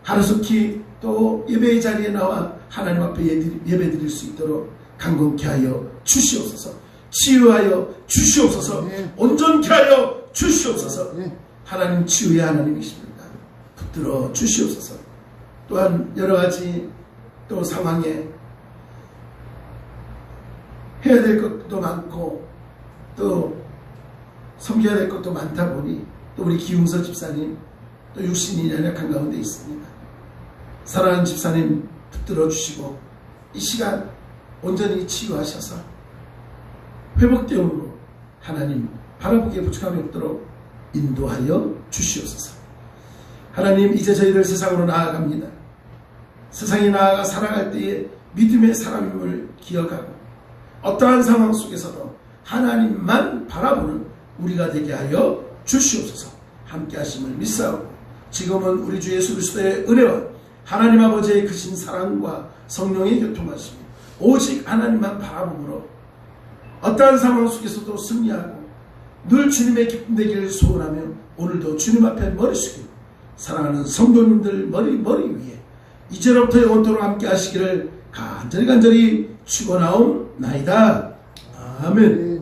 하루속히 또 예배의 자리에 나와 하나님 앞에 예배드릴 수 있도록 강건케 하여 주시옵소서. 치유하여 주시옵소서. 온전케 하여 주시옵소서. 하나님 치유의 하나님이십니다. 붙들어 주시옵소서. 또한 여러가지 또 상황에 해야 될 것도 많고 또 섬겨야 될 것도 많다 보니 또 우리 기웅서 집사님 또 육신이 연약한 가운데 있습니다. 사랑하는 집사님 붙들어 주시고 이 시간 온전히 치유하셔서 회복되음으로 하나님 바라보기에 부족함이 없도록 인도하여 주시옵소서. 하나님, 이제 저희들 세상으로 나아갑니다. 세상에 나아가 살아갈 때에 믿음의 사람임을 기억하고 어떠한 상황 속에서도 하나님만 바라보는 우리가 되게 하여 주시옵소서. 함께 하심을 믿사오고 지금은 우리 주 예수 그리스도의 은혜와 하나님 아버지의 크신 사랑과 성령의 교통하심이 오직 하나님만 바라보므로 어떠한 상황 속에서도 승리하고 늘 주님의 기쁨 되기를 소원하며 오늘도 주님 앞에 머리 숙이고 사랑하는 성도님들 머리 위에 이제로부터 영원토록 함께 하시기를 간절히 축원하옵나이다. 아멘.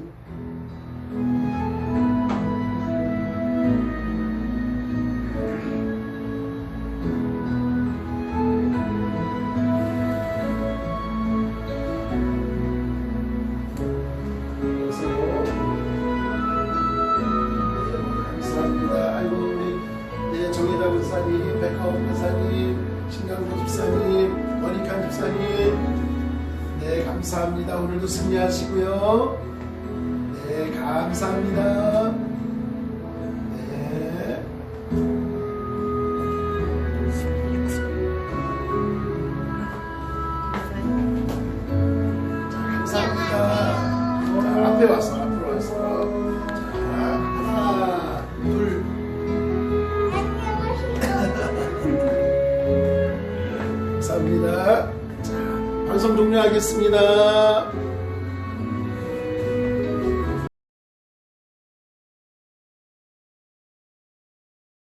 감사합니다. 오늘도 승리하시고요. 네, 감사합니다. 네. 감사합니다. 앞에 와서, 앞으로 와서. 자, 하나, 둘. 감사합니다. 방송 종료하겠습니다.